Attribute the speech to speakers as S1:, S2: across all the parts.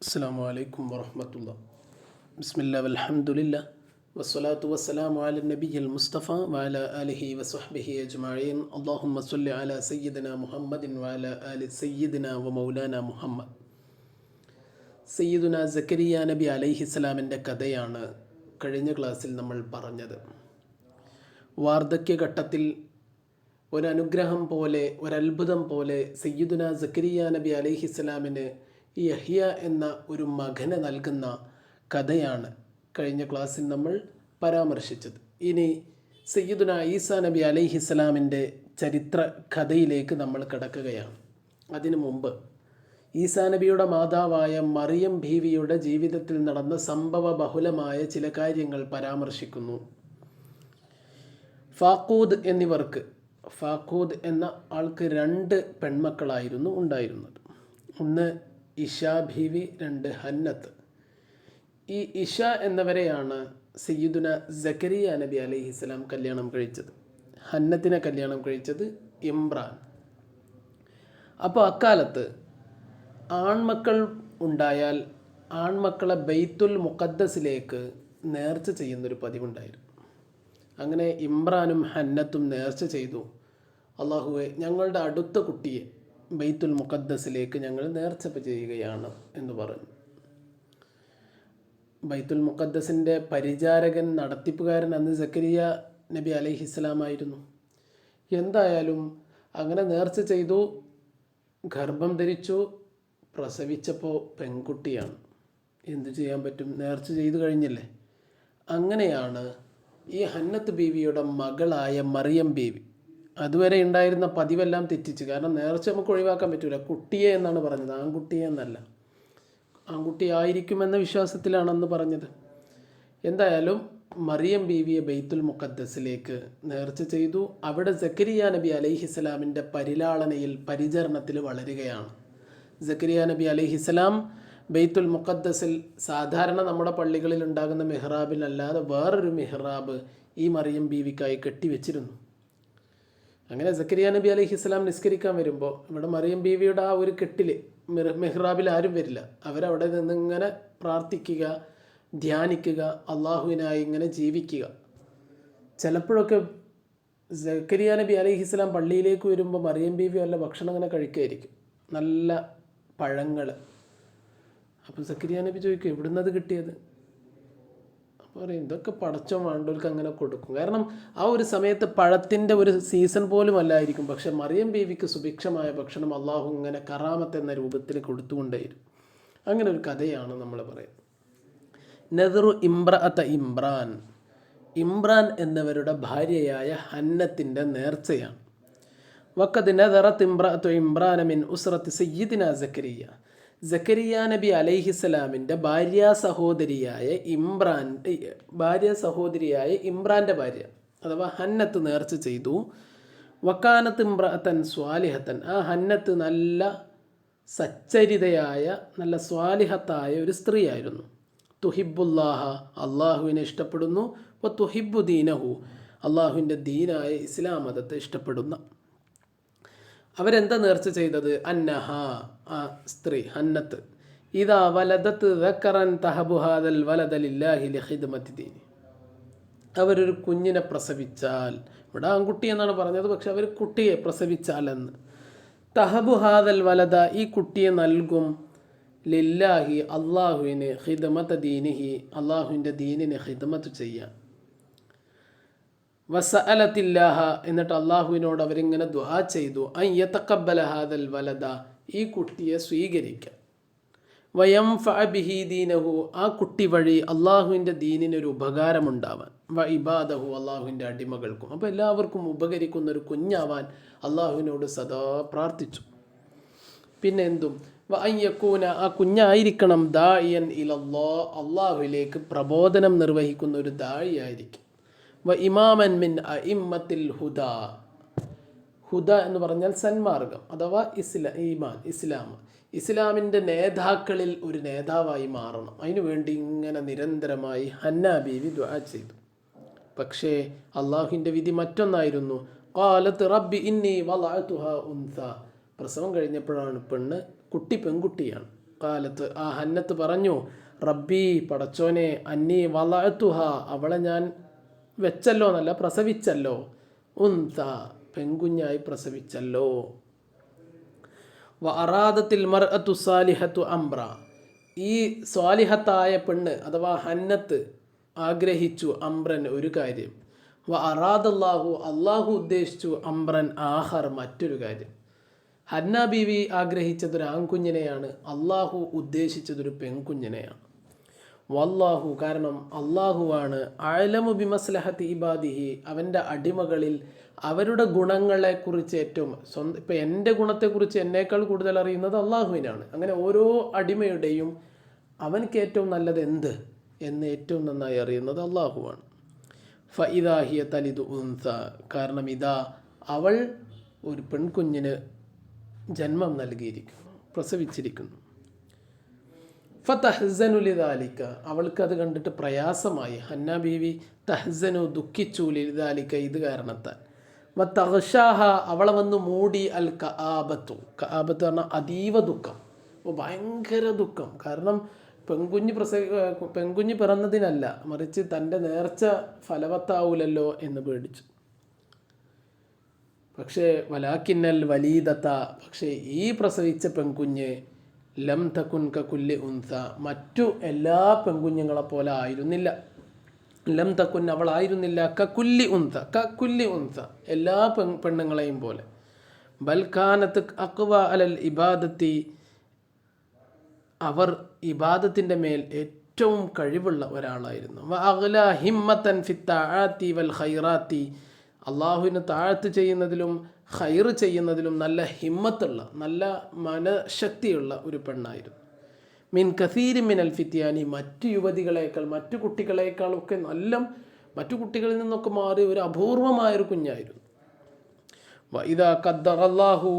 S1: അസ്സലാമു അലൈക്കും വറഹ്മത്തുള്ളാഹി. ബിസ്മില്ലാ വൽഹംദുലില്ലാ വസ്സലാത്തു വസ്സലാമു അലാ നബിയിൽ മുസ്തഫ വഅലാ ആലിഹി വസ്വഹ്ബിഹി അജ്മഈൻ. അല്ലാഹുമ്മ സ്വല്ലി അലാ സയ്യിദിനാ മുഹമ്മദിൻ വഅലാ ആലി സയ്യിദിനാ വമൗലാനാ മുഹമ്മദ്. സയ്യിദുനാ സക്കരിയ നബി അലൈഹിസ്സലാമിൻ്റെ കഥയാണ് കഴിഞ്ഞ ക്ലാസ്സിൽ നമ്മൾ പറഞ്ഞത്. വാർദ്ധക്യഘട്ടത്തിൽ ഒരനുഗ്രഹം പോലെ, ഒരത്ഭുതം പോലെ സയ്യിദുനാ സക്കരിയ നബി അലൈഹിസ്സലാമിന് യഹ്യ എന്ന ഒരു മകനെ നൽകുന്ന കഥയാണ് കഴിഞ്ഞ ക്ലാസ്സിൽ നമ്മൾ പരാമർശിച്ചത്. ഇനി സയ്യിദുനാ ഈസാ നബി അലൈഹിസ്സലാമിൻ്റെ ചരിത്ര കഥയിലേക്ക് നമ്മൾ കടക്കുകയാണ്. അതിനു മുമ്പ് ഈസാ നബിയുടെ മാതാവായ മറിയം ബീവിയുടെ ജീവിതത്തിൽ നടന്ന സംഭവ ബഹുലമായ ചില കാര്യങ്ങൾ പരാമർശിക്കുന്നു. ഫാഖൂദ് എന്ന ആൾക്ക് 2 പെൺമക്കളായിരുന്നു ഉണ്ടായിരുന്നത്. ഒന്ന് ഇഷ ബീവി, 2 ഹന്നത്ത്. ഈ ഇഷ എന്നവരെയാണ് സയ്യിദുന സക്കരിയ നബി അലൈഹിസ്സലാം കല്യാണം കഴിച്ചത്. ഹന്നത്തിനെ കല്യാണം കഴിച്ചത് ഇമ്രാൻ. അപ്പോൾ അക്കാലത്ത് ആൺമക്കൾ ഉണ്ടായാൽ ആൺമക്കളെ ബൈത്തുൽ മുഖദ്ദസിലേക്ക് നേർച്ച ചെയ്യുന്നൊരു പതിവുണ്ടായിരുന്നു. അങ്ങനെ ഇമ്രാനും ഹന്നത്തും നേർച്ച ചെയ്തു, അള്ളാഹുവെ ഞങ്ങളുടെ അടുത്ത കുട്ടിയെ ബൈത്തുൽ മുഖദ്ദസിലേക്ക് ഞങ്ങൾ നേർച്ച ചെയ്യുകയാണ് എന്ന് പറഞ്ഞു. ബൈത്തുൽ മുഖദ്ദസിൻ്റെ പരിചാരകൻ, നടത്തിപ്പുകാരൻ അന്ന് സക്കരിയ നബി അലൈഹിസ്സലാമായിരുന്നു. എന്തായാലും അങ്ങനെ നേർച്ച ചെയ്തു, ഗർഭം ധരിച്ചു, പ്രസവിച്ചപ്പോൾ പെൺകുട്ടിയാണ്. എന്തു ചെയ്യാൻ പറ്റും, നേർച്ച ചെയ്തു കഴിഞ്ഞില്ലേ. അങ്ങനെയാണ് ഈ ഹന്നത്ത് ബീവിയുടെ മകളായ മറിയം ബീവി, അതുവരെ ഉണ്ടായിരുന്ന പതിവെല്ലാം തെറ്റിച്ച്. കാരണം നേർച്ച നമുക്ക് ഒഴിവാക്കാൻ പറ്റില്ല. കുട്ടിയെ എന്നാണ് പറഞ്ഞത്, ആൺകുട്ടിയെ എന്നല്ല. ആൺകുട്ടി ആയിരിക്കുമെന്ന വിശ്വാസത്തിലാണെന്ന് പറഞ്ഞത്. എന്തായാലും മറിയം ബീവിയെ ബൈത്തുൽ മുഖദ്ദസിലേക്ക് നേർച്ച ചെയ്തു. അവിടെ സക്കരിയ നബി അലൈഹിസ്സലാമിൻ്റെ പരിലാളനയിൽ, പരിചരണത്തിൽ വളരുകയാണ്. സക്കരിയ നബി അലൈഹിസ്സലാം ബൈത്തുൽ മുഖദ്ദസിൽ സാധാരണ നമ്മുടെ പള്ളികളിൽ ഉണ്ടാകുന്ന മെഹ്റാബിലല്ലാതെ വേറൊരു മെഹ്റാബ് ഈ മറിയം ബീവിക്കായി കെട്ടിവെച്ചിരുന്നു. അങ്ങനെ സക്കരിയ നബി അലൈഹിസ്സലാം നിസ്കരിക്കാൻ വരുമ്പോൾ ഇവിടെ മറിയം ബീവിയുടെ ആ ഒരു കെട്ടിൽ, മെഹ്റാബിൽ ആരും വരില്ല. അവരവിടെ നിന്നിങ്ങനെ പ്രാർത്ഥിക്കുക, ധ്യാനിക്കുക, അള്ളാഹുവിനായി ഇങ്ങനെ ജീവിക്കുക. ചിലപ്പോഴൊക്കെ സക്കരിയ നബി അലൈഹിസ്സലാം പള്ളിയിലേക്ക് വരുമ്പോൾ മറിയം ബീവി വല്ല ഭക്ഷണം അങ്ങനെ കഴിക്കുമായിരിക്കും, നല്ല പഴങ്ങൾ. അപ്പോൾ സക്കരിയ നബി ചോദിക്കും, എവിടുന്നത് കിട്ടിയത്? അപ്പോൾ പറയും, ഇതൊക്കെ പടച്ചോൻ വേണ്ടവർക്ക് അങ്ങനെ കൊടുക്കും. കാരണം ആ ഒരു സമയത്ത് പഴത്തിൻ്റെ ഒരു സീസൺ പോലും അല്ലായിരിക്കും. പക്ഷെ മറിയം ബീവിക്ക് സുഭിക്ഷമായ ഭക്ഷണം അള്ളാഹു ഇങ്ങനെ കറാമത്ത് എന്ന രൂപത്തിൽ കൊടുത്തുകൊണ്ടേയിരുന്നു. അങ്ങനെ ഒരു കഥയാണ് നമ്മൾ പറയുന്നത്. നദറു ഇമ്രഅത ഇമ്രാൻ എന്നവരുടെ ഭാര്യയായ ഹന്നത്തിൻ്റെ നേർച്ചയാണ്. വഖദ് നദറത് ഇമ്രഅതു ഇമ്രാന മിൻ ഉസ്റത്തി സയ്യിദിനാ സക്കരിയ നബി അലൈഹിസ്സലാമിൻ്റെ ഭാര്യ സഹോദരിയായ ഇമ്രാൻ്റെ ഭാര്യ അഥവാ ഹന്നത്ത് നേർച്ച ചെയ്തു. വക്കാനത്ത് ഇമ്രഅത്തൻ സ്വാലിഹത്തൻ, ആ ഹന്നത്ത് നല്ല സച്ചരിതയായ, നല്ല സ്വാലിഹത്തായ ഒരു സ്ത്രീയായിരുന്നു. തുഹിബുല്ലാഹ, അള്ളാഹുവിനെ ഇഷ്ടപ്പെടുന്നു. വ തുഹിബു ദീനഹു, അള്ളാഹുവിൻ്റെ ദീനായ ഇസ്ലാം മതത്തെ ഇഷ്ടപ്പെടുന്ന. അവരെന്താ നേർച്ച ചെയ്തത്? അന്നഹ, ആ സ്ത്രീ ഹന്നത്ത്, ഇദാ വലദത്ത് ദക്കറൻ തഹബു ഹാദൽ വലദ ലില്ലാഹി ലിഖിദ്മത്തി ദീനി, അവരൊരു കുഞ്ഞിനെ പ്രസവിച്ചാൽ, ഇവിടെ ആൺകുട്ടി എന്നാണ് പറഞ്ഞത്, പക്ഷെ അവർ കുട്ടിയെ പ്രസവിച്ചാലെന്ന്. തഹബു ഹാദൽ വലദ, ഈ കുട്ടിയെ നൽകും, ലില്ലാഹി, അള്ളാഹുവിന്, ഖിദ്മത്ത് ദീനിഹി, അള്ളാഹുവിൻ്റെ ദീനിനെ ഖിദ്മത്ത് ചെയ്യാൻ. വസഅലത്തില്ലാഹ, എന്നിട്ട് അള്ളാഹുവിനോട് അവരിങ്ങനെ ദുആ ചെയ്തു, അൻ യതഖബ്ബല ഹാദൽ വലദ, ഈ കുട്ടിയെ സ്വീകരിക്കാൻ. വയംഫഅ ബിഹി ദീനഹു, ആ കുട്ടി വഴി അള്ളാഹുവിൻ്റെ ദീനിനൊരു ഉപകാരമുണ്ടാവാൻ. വ ഇബാദഹു, അള്ളാഹുവിൻ്റെ അടിമകൾക്കും. അപ്പോൾ എല്ലാവർക്കും ഉപകരിക്കുന്ന ഒരു കുഞ്ഞാവാൻ അള്ളാഹുവിനോട് സദാ പ്രാർത്ഥിച്ചു. പിന്നെ എന്തും വ അൻ യകൂന, ആ കുഞ്ഞായിരിക്കണം, ദാഇയൻ ഇലല്ലാഹ്, അള്ളാഹുവിലേക്ക് പ്രബോധനം നിർവഹിക്കുന്ന ഒരു ദാഇയായിരിക്കും. വ ഇമാമൻ മിൻ അഇമ്മത്തിൽ ഹുദ, ഹുദ എന്ന് പറഞ്ഞാൽ സന്മാർഗം അഥവാ ഇസ്ലാമിൻ്റെ നേതാക്കളിൽ ഒരു നേതാവായി മാറണം. അതിനുവേണ്ടി ഇങ്ങനെ നിരന്തരമായി ഹന്ന ബീവി ദുആ ചെയ്തു. പക്ഷേ അള്ളാഹുവിൻ്റെ വിധി മറ്റൊന്നായിരുന്നു. ഖാലത്ത് റബ്ബി ഇന്നി വളഅതുഹാ ഉൻസ, പ്രസവം കഴിഞ്ഞപ്പോഴാണ് പെൺകുട്ടിയാണ്. കാലത്ത് ആ ഹന്നത്ത് പറഞ്ഞു, റബ്ബി പടച്ചോനെ അന്നി വളഅത്തുഹ അവളെ ഞാൻ വെച്ചല്ലോ എന്നല്ല പ്രസവിച്ചല്ലോ, ഉൻത പെൺകുഞ്ഞായി പ്രസവിച്ചല്ലോ. വ അറാദത്തിൽ മർഅത്തു സാലിഹത്തു അംറ ഈ സ്വാലിഹത്തായ പെണ്ണ് അഥവാ ഹന്നത്ത് ആഗ്രഹിച്ചു അംറൻ ഒരു കാര്യം. വ അറാദല്ലാഹു അള്ളാഹു ഉദ്ദേശിച്ചു അംറൻ ആഹർ മറ്റൊരു കാര്യം. ഹന്ന ബീവി ആഗ്രഹിച്ചതൊരു ആൺകുഞ്ഞിനെയാണ്, അള്ളാഹു ഉദ്ദേശിച്ചതൊരു പെൺകുഞ്ഞിനെയാണ്. വല്ലാഹു കാരണം അള്ളാഹുവാണ് അഅലമു ബിമസ്ലഹത്തി ഇബാദിഹി അവൻ്റെ അടിമകളിൽ അവരുടെ ഗുണങ്ങളെക്കുറിച്ച് ഏറ്റവും ഇപ്പം എൻ്റെ ഗുണത്തെക്കുറിച്ച് എന്നേക്കാൾ കൂടുതൽ അറിയുന്നത് അള്ളാഹുവിനാണ്. അങ്ങനെ ഓരോ അടിമയുടെയും അവനക്ക് ഏറ്റവും നല്ലത് എന്ത് എന്ന് ഏറ്റവും നന്നായി അറിയുന്നത് അള്ളാഹുവാണ്. ഫഇദാഹിയ തലിദു ഉൻസ കാരണം ഇതാ അവൾ ഒരു പെൺകുഞ്ഞിന് ജന്മം നൽകിയിരിക്കുന്നു, പ്രസവിച്ചിരിക്കുന്നു. ഫതഹ്സനു ലിദാലിക അവൾക്കത് കണ്ടിട്ട് പ്രയാസമായി. ഹന്ന ബീവി തഹ്സനു ദുഃഖിച്ചു ലിദാലിക ഇത് കാരണത്താൽ. വതഗ്ഷാഹ അവളെ വന്ന് മൂടി അൽ കആബത്തു കആബത്ത് പറഞ്ഞാൽ അതീവ ദുഃഖം, ഭയങ്കര ദുഃഖം. കാരണം പെൺകുഞ്ഞ് പിറന്നതിനല്ല, മറിച്ച് തൻ്റെ നേർച്ച ഫലവത്താവൂലല്ലോ എന്ന് പേടിച്ചു. പക്ഷേ വലാക്കിന്നൽ വലീദത്ത പക്ഷേ ഈ പ്രസവിച്ച പെൺകുഞ്ഞ് ലം തകുൻ കകുല്ലി ഉൻസ മറ്റു എല്ലാ പെൺകുഞ്ഞുങ്ങളെ പോലെ ആയിരുന്നില്ല. ലം തകുൻ അവളായിരുന്നില്ല കകുല്ലി ഉൻസ എല്ലാ പെണ്ണുങ്ങളെയും പോലെ. ബൽഖാനത്ത് അഖ്വ അലൽ ഇബാദത്തി അവർ ഇബാദത്തിൻ്റെ മേൽ ഏറ്റവും കഴിവുള്ള ഒരാളായിരുന്നു. വ അഗ്ല ഹിമ്മത്തൻ ഫിത്താഅത്തി വൽ ഖൈറാത്തി അള്ളാഹുവിന് താഴത്ത് ചെയ്യുന്നതിലും ഖൈർ ചെയ്യുന്നതിലും നല്ല ഹിമ്മത്തുള്ള നല്ല മനഃശക്തിയുള്ള ഒരു പെണ്ണായിരുന്നു. മിൻ കസീരി മിനൽ ഫിത്യാനി മറ്റു യുവതികളേക്കാൾ മറ്റു കുട്ടികളേക്കാളൊക്കെ നല്ല മറ്റു കുട്ടികളിൽ നിന്നൊക്കെ മാറി ഒരു അപൂർവമായൊരു കുഞ്ഞായിരുന്നു. വഇദാ ഖദ്ദറല്ലാഹു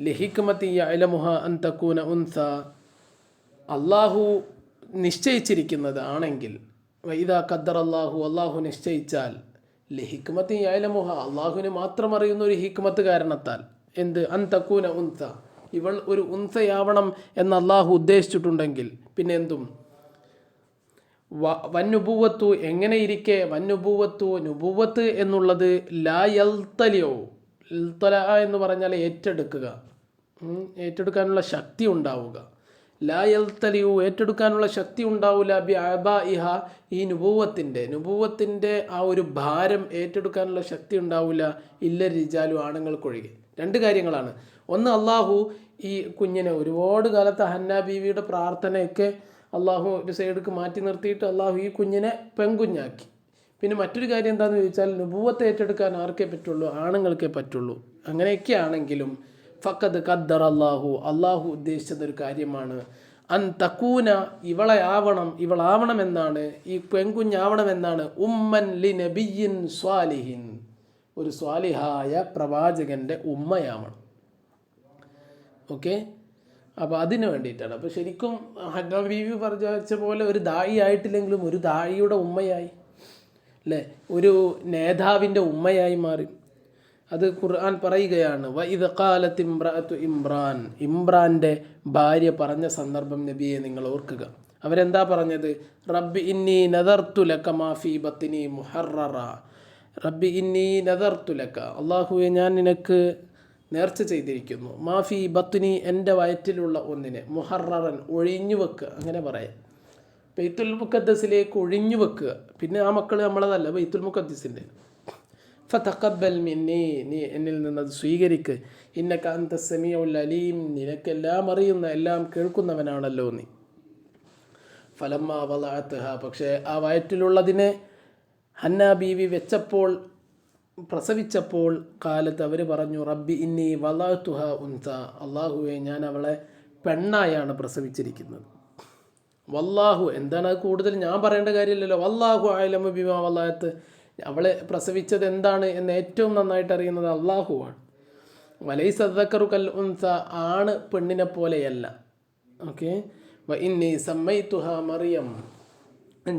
S1: ലിഹിക്മതി യഅലമുഹ അൻ തകൂന ഉൻസ അള്ളാഹു നിശ്ചയിച്ചിരിക്കുന്നത് ആണെങ്കിൽ വഇദാ ഖദ്ദറല്ലാഹു അള്ളാഹു നിശ്ചയിച്ചാൽ ലിഹിക്മതി യഅലമുഹ അള്ളാഹുവിന് മാത്രം അറിയുന്ന ഒരു ഹിക്മത്ത് കാരണത്താൽ എന്ത് അൻ തകൂന ഉൻസ ഇവൾ ഒരു ഉൻസയാവണം എന്ന് അള്ളാഹു ഉദ്ദേശിച്ചിട്ടുണ്ടെങ്കിൽ പിന്നെ എന്തും വന്നുബുവത്തു എങ്ങനെ ഇരിക്കെ നുബുവത്ത് എന്നുള്ളത് ലാ യൽത്തലിയോ ഇൽത്തല എന്ന് പറഞ്ഞാൽ ഏറ്റെടുക്കാനുള്ള ശക്തി ഉണ്ടാവുക. ലാ യൽത്തലിയു ഏറ്റെടുക്കാനുള്ള ശക്തി ഉണ്ടാവില്ല. ബി അബാഇഹ ഈ നുബുവത്തിൻ്റെ ആ ഒരു ഭാരം ഏറ്റെടുക്കാനുള്ള ശക്തി ഉണ്ടാവില്ല. ഇല്ല റിജാലു ആണുങ്ങൾക്കൊഴികെ. രണ്ട് കാര്യങ്ങളാണ്. ഒന്ന് അള്ളാഹു ഈ കുഞ്ഞിനെ ഒരുപാട് കാലത്ത് ഹന്ന ബീവിയുടെ പ്രാർത്ഥനയൊക്കെ അള്ളാഹു ഒരു സൈഡിലേക്ക് മാറ്റി നിർത്തിയിട്ട് അള്ളാഹു ഈ കുഞ്ഞിനെ പെൺകുഞ്ഞാക്കി. പിന്നെ മറ്റൊരു കാര്യം എന്താണെന്ന് ചോദിച്ചാൽ നുബുവത്ത് ഏറ്റെടുക്കാൻ ആർക്കേ പറ്റുള്ളൂ, ആണുങ്ങൾക്കേ പറ്റുള്ളൂ. അങ്ങനെയൊക്കെ ആണെങ്കിലും ഫഖദ് ഖദ്ദറ അള്ളാഹു ഉദ്ദേശിച്ചതൊരു കാര്യമാണ്. അൻ തകൂന ഇവളാവണമെന്നാണ്, ഈ പെൺകുഞ്ഞാവണമെന്നാണ്. ഉമ്മൻ ലി നബിയിൻ സ്വാലിഹിൻ ഒരു സ്വാലിഹായ പ്രവാചകൻ്റെ ഉമ്മയാവണം. ഓക്കെ, അപ്പോൾ അതിന് വേണ്ടിയിട്ടാണ്. അപ്പോൾ ശരിക്കും ഹന്ന ബീവി പറഞ്ഞ പോലെ ഒരു ദായി ആയിട്ടില്ലെങ്കിലും ഒരു ദായിയുടെ ഉമ്മയായി അല്ലേ, ഒരു നേതാവിൻ്റെ ഉമ്മയായി മാറി. അത് ഖുർആൻ പറയുകയാണ്. വഇദ ഖാലത്ത് ഇംറഅത്തു ഇമ്രാൻ്റെ ഭാര്യ പറഞ്ഞ സന്ദർഭം നബിയെ നിങ്ങൾ ഓർക്കുക. അവരെന്താ പറഞ്ഞത്? റബ്ബി ഇന്നി നദർതു ലക മാ ഫീ ബത്നി മുഹററ റബ്ബി ഇന്നി നദർതു ലക അല്ലാഹുവേ ഞാൻ നിനക്ക് നേർച്ച ചെയ്തിരിക്കുന്നു. മാ ഫീ ബത്നി എൻ്റെ വയറ്റിലുള്ള ഒന്നിനെ, മുഹററൻ ഒഴിഞ്ഞു വെക്കുക അങ്ങനെ പറയാം. ബൈത്തുൽ മുഖദ്ദസിലേക്ക് ഒഴിഞ്ഞു വെക്കുക. പിന്നെ ആ മക്കൾ നമ്മളതല്ല, ബൈത്തുൽ മുഖദ്ദസിൻ്റെ. ഫതഖബ്ബൽ മിന്നി നീ എന്നിൽ നിന്നത് സ്വീകരിക്ക്. ഇന്നക അൻത സമീഉൽ അലീം നിനക്കെല്ലാം അറിയുന്ന എല്ലാം കേൾക്കുന്നവനാണല്ലോ നീ. ഫലമ്മ വളഅത്ഹ പക്ഷേ ആ വയറ്റിലുള്ളതിനെ ഹന്ന ബീവി പ്രസവിച്ചപ്പോൾ കാലത്ത് അവർ പറഞ്ഞു റബ്ബി ഇന്നി വളഅതുഹ ഉൻസ അള്ളാഹുവെ ഞാൻ അവളെ പെണ്ണായാണ് പ്രസവിച്ചിരിക്കുന്നത്. വല്ലാഹു എന്താണ് അത് കൂടുതൽ ഞാൻ പറയേണ്ട കാര്യമില്ലല്ലോ. വല്ലാഹു അഅലമു ബിമാ വളഅത്ത് അവളെ പ്രസവിച്ചത് എന്താണ് എന്ന് ഏറ്റവും നന്നായിട്ട് അറിയുന്നത് അള്ളാഹുവാണ്. വലൈസ ദക്കറു കൽ ഉൻസ ആണ് പെണ്ണിനെ പോലെയല്ല. ഓക്കെ, വ ഇന്നി സമ്മൈതുഹ മറിയം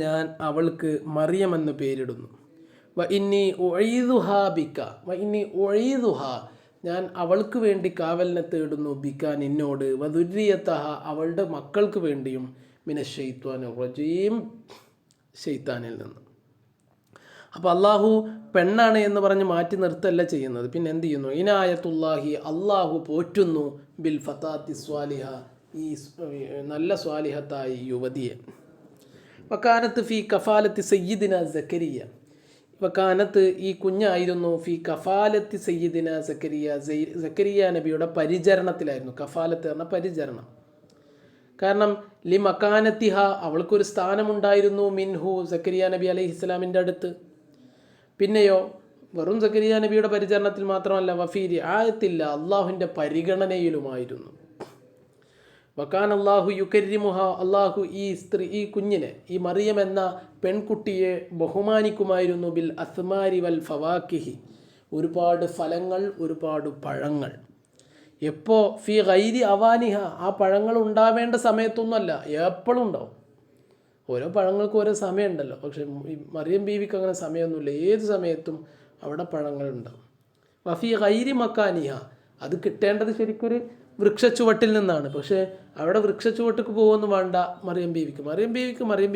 S1: ഞാൻ അവൾക്ക് മറിയം എന്ന് പേരിടുന്നു. വ ഇന്നി ഉഈദുഹ ബിക ഞാൻ അവൾക്ക് വേണ്ടി കാവലിനെ തേടുന്നു ബിക നിന്നോട്, വദുരിയതഹ അവളുടെ മക്കൾക്ക് വേണ്ടിയും, മിനശ്ശൈത്വാനിർ റജീം ശൈത്താനിൽ നിന്ന്. അപ്പോൾ അള്ളാഹു പെണ്ണാണ് എന്ന് പറഞ്ഞ് മാറ്റി നിർത്തല്ല ചെയ്യുന്നത്, പിന്നെ എന്ത് ചെയ്യുന്നു? ഇനായത്തുല്ലാഹി അള്ളാഹു പോറ്റുന്നു ബിൽ ഫതാത്തി സ്വാലിഹ ഈ നല്ല സ്വാലിഹത്തായി യുവതിയെ. വക്കാനത്ത് ഫി കഫാലത്തി സയ്യിദിന സക്കരിയ, വക്കാനത്ത് ഈ കുഞ്ഞായിരുന്നു ഫി കഫാലത്തി സയ്യിദിന സക്കരിയ നബിയുടെ പരിചരണത്തിലായിരുന്നു. കഫാലത്ത് പറഞ്ഞ പരിചരണം. കാരണം ലി മക്കാനത്തിഹ അവൾക്കൊരു സ്ഥാനമുണ്ടായിരുന്നു മിൻഹു സക്കരിയ നബി അലൈഹിസ്സലാമിൻ്റെ അടുത്ത്. പിന്നെയോ വെറും സക്കരിയ നബിയുടെ പരിചരണത്തിൽ മാത്രമല്ല, വഫീരി ആയത്തില്ല അള്ളാഹുവിൻ്റെ പരിഗണനയിലുമായിരുന്നു. വക്കാൻ അള്ളാഹു യുകരിമുഹ അള്ളാഹു ഈ കുഞ്ഞിനെ, ഈ മറിയം എന്ന പെൺകുട്ടിയെ ബഹുമാനിക്കുമായിരുന്നു ബിൽ അസ്മാരി വൽ ഫവാക്കിഹി ഒരുപാട് ഫലങ്ങൾ, ഒരുപാട് പഴങ്ങൾ. എപ്പോൾ ഫി ഗൈരി അവാനിഹ ആ പഴങ്ങൾ ഉണ്ടാവേണ്ട സമയത്തൊന്നുമല്ല, എപ്പോഴും ഉണ്ടാവും. ഓരോ പഴങ്ങൾക്കും ഓരോ സമയമുണ്ടല്ലോ. പക്ഷെ മറിയം ബീവിക്ക് അങ്ങനെ സമയമൊന്നുമില്ല, ഏത് സമയത്തും അവിടെ പഴങ്ങൾ ഉണ്ടാവും. വഫി ഗൈരി മക്കാനിഹ അത് കിട്ടേണ്ടത് ശരിക്കൊരു വൃക്ഷച്ചുവട്ടിൽ നിന്നാണ്. പക്ഷേ അവിടെ വൃക്ഷച്ചുവട്ടിക്ക് പോകുമെന്ന് വേണ്ട മറിയം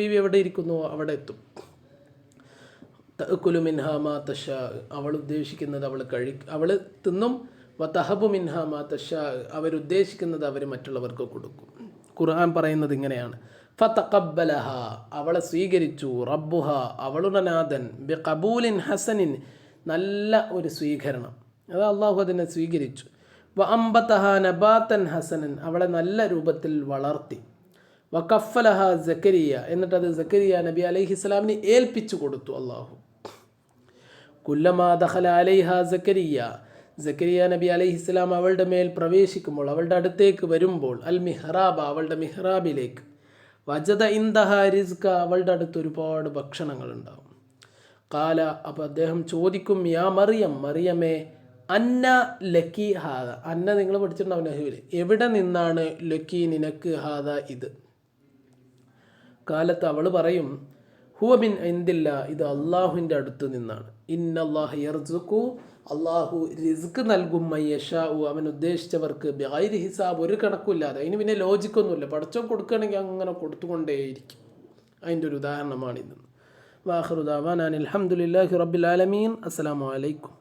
S1: ബീവി എവിടെ ഇരിക്കുന്നു അവിടെ എത്തും. തഅകുലു മിൻഹാ മാ തശാ അവൾ ഉദ്ദേശിക്കുന്നത് അവൾ തിന്നും. വതഹബു മിൻഹാ മാ തശാ അവരുദ്ദേശിക്കുന്നത് അവർ മറ്റുള്ളവർക്ക് കൊടുക്കും. ഖുർആൻ പറയുന്നത് ഇങ്ങനെയാണ്, ഫതഖബ്ബലഹ അവളെ സ്വീകരിച്ചു, റബ്ബുഹ അവളുടെ നാഥൻ, ബിഖബൂലിൻ ഹസനിൻ നല്ല ഒരു സ്വീകരണം, അത് അള്ളാഹു അതിനെ സ്വീകരിച്ചു. വഅംബതഹ നബാതൻ ഹസനൻ അവളെ നല്ല രൂപത്തിൽ വളർത്തി. വകഫലഹ സക്കരിയ എന്നിട്ടത് സക്കരിയ നബി അലൈഹിസ്സലാമിന് ഏൽപ്പിച്ചു കൊടുത്തു അള്ളാഹു. കുല്ലമാ ദഖല അലൈഹ സക്കരിയ നബി അലൈഹിസ്സലാം അവളുടെ മേൽ പ്രവേശിക്കുമ്പോൾ, അവളുടെ അടുത്തേക്ക് വരുമ്പോൾ, അൽ മിഹ്റാബ അവളുടെ മിഹ്റാബിലേക്ക്, വജദ ഇൻദഹ റിസ്ക അവളുടെ അടുത്ത് ഒരുപാട് ഭക്ഷണങ്ങൾ ഉണ്ടാവും. കാല അപ്പോൾ അദ്ദേഹം ചോദിക്കും, യാ മറിയമേ അന്ന ലക്കി ഹാദ, അന്ന നിങ്ങൾ പഠിച്ചിട്ടുണ്ടാവും നഹ്വിൽ, എവിടെ നിന്നാണ് ലക്കി നിനക്ക് ഹാദ ഇത്? കാലത്ത് അവൾ പറയും, ഹുവ മിൻ ഇൻദില്ല ഇത് അള്ളാഹുവിൻ്റെ അടുത്ത് നിന്നാണ്. ഇന്നല്ലാഹ യർസുഖു അള്ളാഹു റിസ്ക് നൽകും മയ്യഷാഉ അവൻ ഉദ്ദേശിച്ചവർക്ക് ബിഗൈരി ഹിസാബ് ഒരു കണക്കുമില്ലാതെ. അതിന് പിന്നെ ലോജിക്കൊന്നുമില്ല, പടച്ചോൻ കൊടുക്കുകയാണെങ്കിൽ അങ്ങനെ കൊടുത്തുകൊണ്ടേയിരിക്കും. അതിൻ്റെ ഒരു ഉദാഹരണമാണിത്. വാഖിറു ദഅവാനാ അൽഹംദുലില്ലാഹി റബ്ബിൽ ആലമീൻ. അസ്സലാമു അലൈക്കും.